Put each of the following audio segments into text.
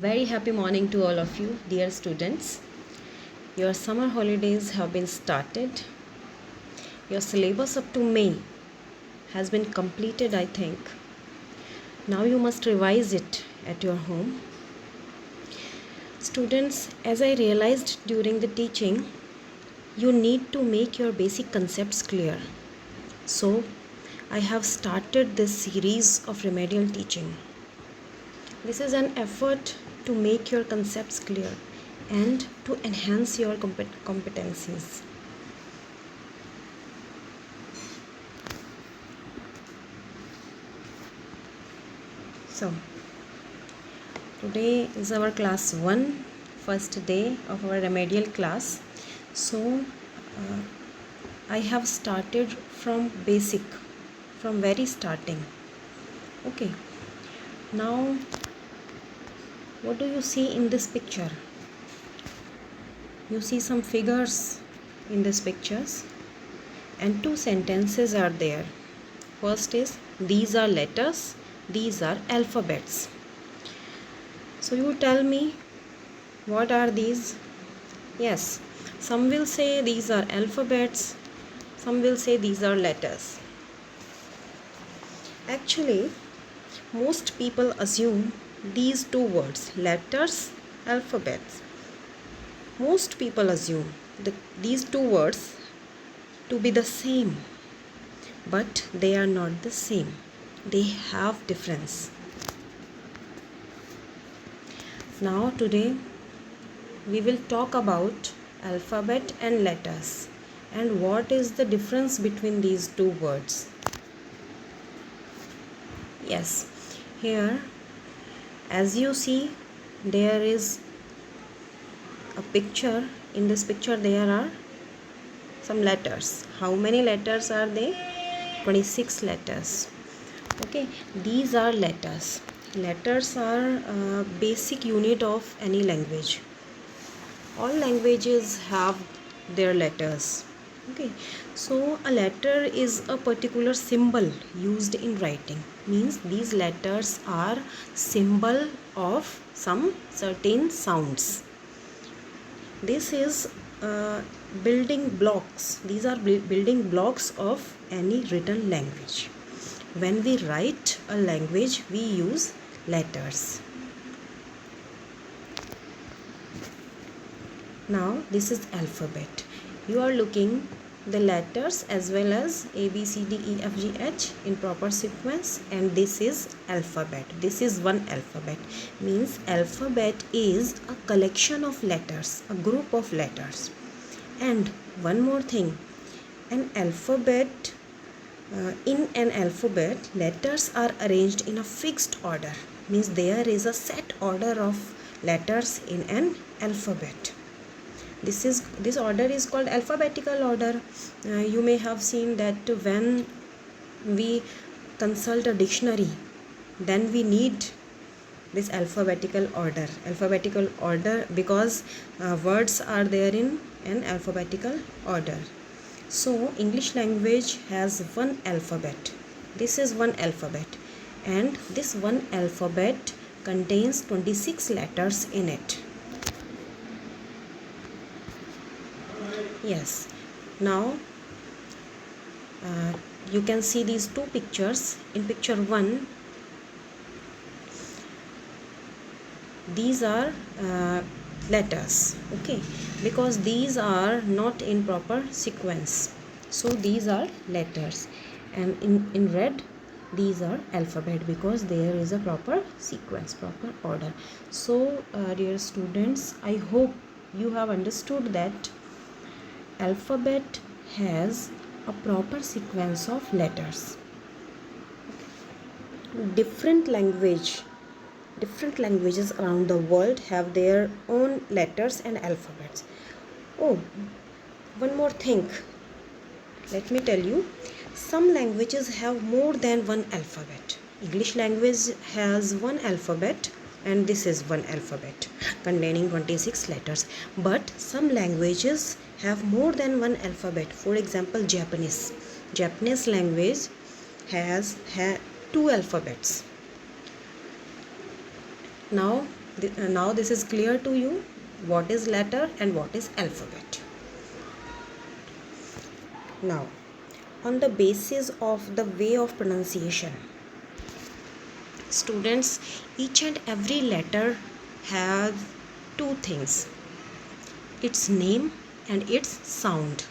Very happy morning to all of you, dear students. Your summer holidays have been started. Your syllabus up to May has been completed, I think. Now you must revise it at your home. Students, as I realized during the teaching, you need to make your basic concepts clear. So, I have started this series of remedial teaching. This is an effort to make your concepts clear and to enhance your competencies. So, today is our class 1, first day of our remedial class. So, I have started from basic, from very starting. Okay. Now, what do you see in this picture? You see some figures in these pictures and two sentences are there. First is, these are letters, these are alphabets. So you tell me, what are these? Yes, some will say these are alphabets, some will say these are letters. Actually, most people assume these two words, letters, alphabets. Most people assume these two words to be the same, but they are not the same. They have difference. Now today we will talk about alphabet and letters and what is the difference between these two words. Yes, here as you see there is a picture. In this picture there are some letters. How many letters are they? 26 letters. Okay, these are letters. Letters are a basic unit of any language. All languages have their letters. Okay, so a letter is a particular symbol used in writing. Means these letters are symbol of some certain sounds. This is building blocks. These are building blocks of any written language. When we write a language, we use letters. Now this is alphabet. You are looking the letters as well as A, B, C, D, E, F, G, H in proper sequence, and this is alphabet. This is one alphabet. Means alphabet is a collection of letters, a group of letters. And one more thing, an alphabet, in an alphabet, letters are arranged in a fixed order. Means there is a set order of letters in an alphabet. This order is called alphabetical order. You may have seen that when we consult a dictionary, then we need this alphabetical order because words are there in an alphabetical order. So English language has one alphabet. This is one alphabet, and this one alphabet contains 26 letters in it. Yes, now you can see these two pictures. In picture 1, these are letters, okay, because these are not in proper sequence, so these are letters, and in red these are alphabet because there is a proper sequence, proper order. So dear students, I hope you have understood that alphabet has a proper sequence of letters. Different languages around the world have their own letters and alphabets. Oh, one more thing, let me tell you, some languages have more than one alphabet. English language has one alphabet, and this is one alphabet containing 26 letters, but some languages have more than one alphabet. For example, Japanese language has two alphabets. Now Now this is clear to you what is letter and what is alphabet. Now, on the basis of the way of pronunciation, students, each and every letter has two things: its name and its sound.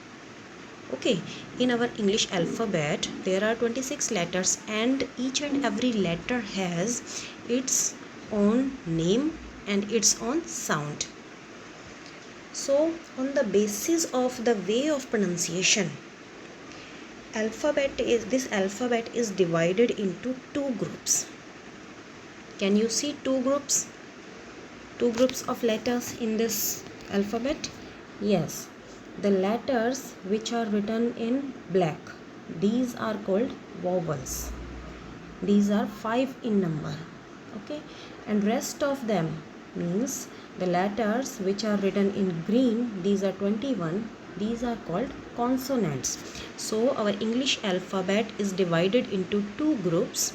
Okay, in our English alphabet there are 26 letters, and each and every letter has its own name and its own sound. So on the basis of the way of pronunciation, this alphabet is divided into two groups. Can you see two groups of letters in this alphabet? Yes, the letters which are written in black, these are called vowels. These are 5 in number. Okay, and rest of them means the letters which are written in green, these are 21. These are called consonants. So our English alphabet is divided into two groups: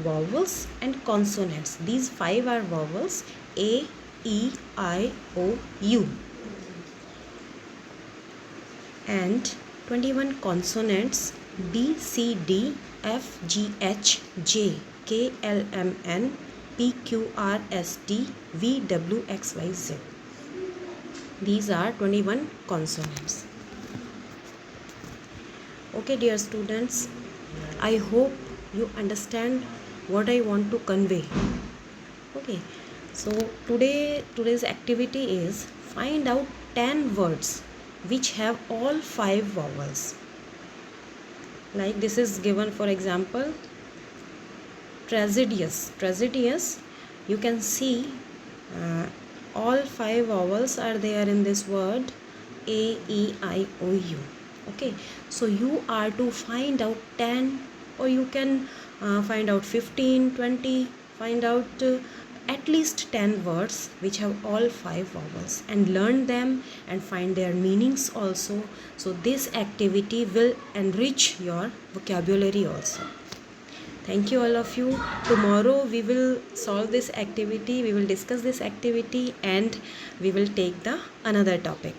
vowels and consonants. These 5 are vowels: A, E, I, O, U, and 21 consonants: B, C, D, F, G, H, J, K, L, M, N, P, Q, R, S, T, V, W, X, Y, Z. These are 21 consonants. Okay, dear students, I hope you understand what I want to convey. Okay, so today's activity is find out 10 words which have all 5 vowels. Like this is given, for example, tragedious. You can see all 5 vowels are there in this word: A, E, I, O, U. Okay, so you are to find out 10, or you can find out 15, 20, find out at least 10 words which have all 5 vowels, and learn them and find their meanings also. So this activity will enrich your vocabulary also. Thank you all of you. Tomorrow we will solve this activity, we will discuss this activity, and we will take the another topic.